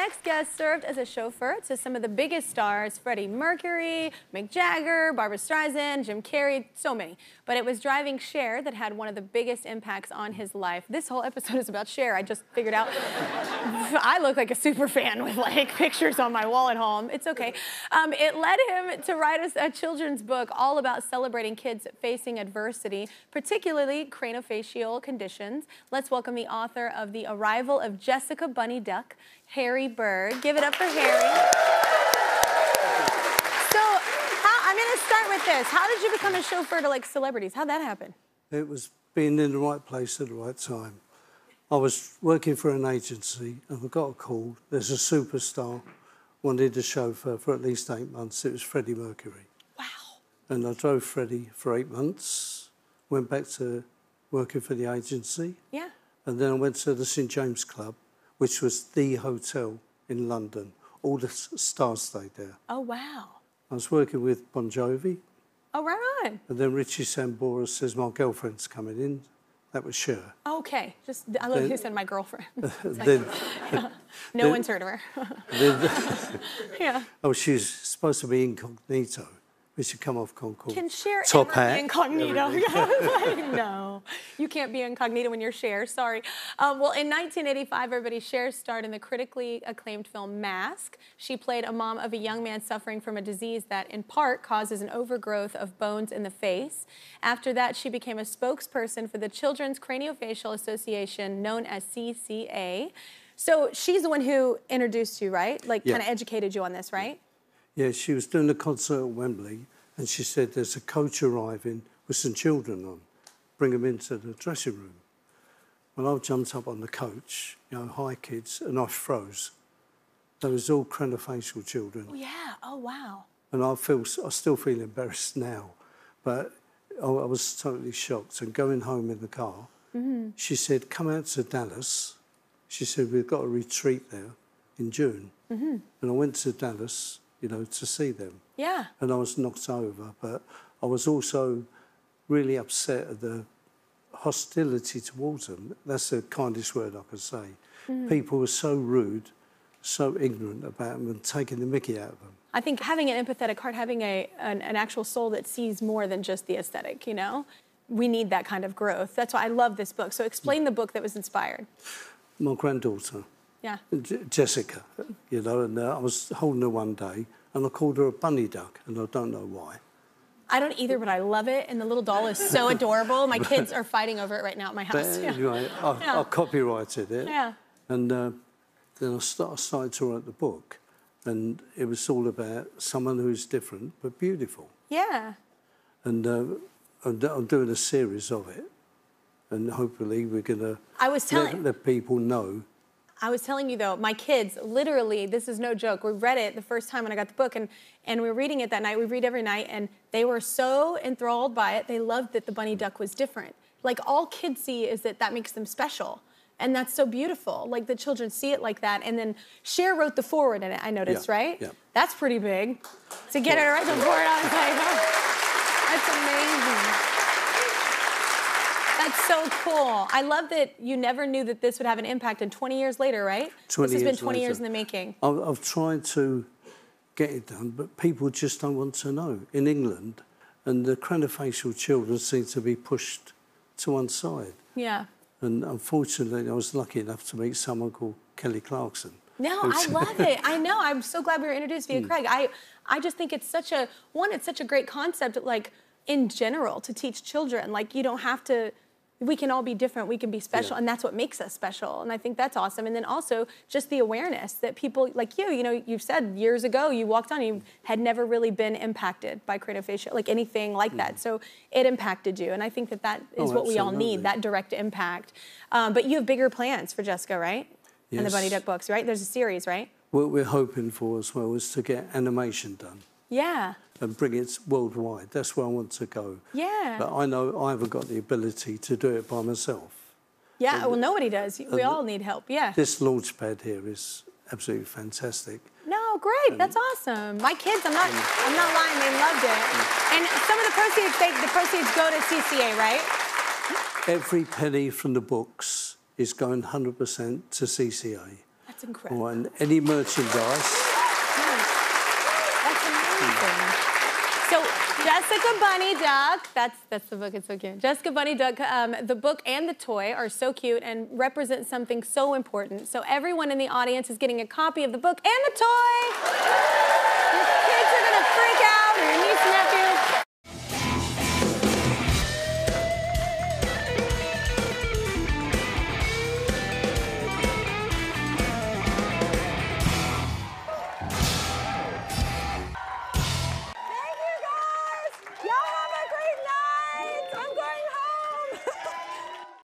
next guest served as a chauffeur to some of the biggest stars, Freddie Mercury, Mick Jagger, Barbra Streisand, Jim Carrey, so many. But it was driving Cher that had one of the biggest impacts on his life. This whole episode is about Cher. I just figured out I look like a super fan with like pictures on my wall at home. It's okay. It led him to write a children's book all about celebrating kids facing adversity, particularly craniofacial conditions. Let's welcome the author of The Arrival of Jessica BunnyDuck, Harry Bird. Give it up for Harry. So, I'm going to start with this. How did you become a chauffeur to like celebrities? How'd that happen? It was being in the right place at the right time. I was working for an agency and I got a call. There's a superstar wanted a chauffeur for at least 8 months. It was Freddie Mercury. Wow. And I drove Freddie for 8 months, went back to working for the agency. Yeah. And then I went to the St James Club, which was the hotel in London. All the stars stayed there. Oh, wow. I was working with Bon Jovi. Oh, right on. And then Richie Sambora says, my girlfriend's coming in. That was Cher. Okay. Just, I love you said my girlfriend. Then, yeah. No one's heard of her. Yeah. Oh, she's supposed to be incognito. We should come off Concord. Can Cher Top ever hat. be incognito? Like, no, you can't be incognito when you're Cher. Sorry. Well, in 1985, everybody, Cher starred in the critically acclaimed film Mask. She played a mom of a young man suffering from a disease that, in part, causes an overgrowth of bones in the face. After that, she became a spokesperson for the Children's Craniofacial Association, known as CCA. So she's the one who introduced you, right? Like, kind of educated you on this, right? Yeah, she was doing a concert at Wembley, and she said, there's a coach arriving with some children on. Bring them into the dressing room. Well, I jumped up on the coach, you know, hi kids, and I froze. They was all craniofacial children. Oh, yeah. Oh, wow. And I still feel embarrassed now, but I was totally shocked. And going home in the car, she said, come out to Dallas. She said, we've got a retreat there in June. And I went to Dallas, you know, to see them. Yeah. And I was knocked over, but I was also really upset at the hostility towards them. That's the kindest word I could say. People were so rude, so ignorant about them and taking the mickey out of them. I think having an empathetic heart, having an actual soul that sees more than just the aesthetic, you know? We need that kind of growth. That's why I love this book. So explain the book that was inspired. My granddaughter. Yeah. Jessica, you know, and I was holding her one day and I called her a bunny duck, and I don't know why. I don't either, but I love it, and the little doll is so adorable. My kids are fighting over it right now at my house. But anyway, I copyrighted it, and then I started to write the book, and it was all about someone who's different but beautiful. Yeah. And I'm doing a series of it, and hopefully we're going to let people know. I was telling you, though, my kids, literally, this is no joke, we read it the first time when I got the book, and we were reading it that night. We read every night, and they were so enthralled by it. They loved that the bunny duck was different. Like, all kids see is that makes them special, and that's so beautiful. Like, the children see it like that, and then Cher wrote the foreword in it, I noticed, right? Yeah. That's pretty big. To get her to write the foreword, I was like, oh, that's amazing. That's so cool. I love that you never knew that this would have an impact, and 20 years later, right? This has been 20 years in the making. I've tried to get it done, but people just don't want to know. In England, and the craniofacial children seem to be pushed to one side. Yeah. And unfortunately, I was lucky enough to meet someone called Kelly Clarkson. No, I love it. I know. I'm so glad we were introduced via Craig. I just think it's such a great concept, like, in general, to teach children. Like, you don't have to... We can all be different, we can be special, and that's what makes us special, and I think that's awesome. And then also, just the awareness that people like you know, you've said years ago, you walked on, you had never really been impacted by craniofacial, like anything like that, so it impacted you, and I think that is what we all need, that direct impact. But you have bigger plans for Jessica, right? Yes. And the BunnyDuck books, right? There's a series, right? What we're hoping for as well is to get animation done. Yeah. And bring it worldwide. That's where I want to go. Yeah. But I know I haven't got the ability to do it by myself. Yeah, well, nobody does. We all need help, yeah. This launch pad here is absolutely fantastic. No, great. That's awesome. My kids, I'm not lying, they loved it. And some of the proceeds go to CCA, right? Every penny from the books is going 100% to CCA. It's incredible. And any merchandise. That's amazing. So, Jessica BunnyDuck, that's the book, it's so cute. Jessica BunnyDuck, the book and the toy are so cute and represent something so important. So everyone in the audience is getting a copy of the book and the toy.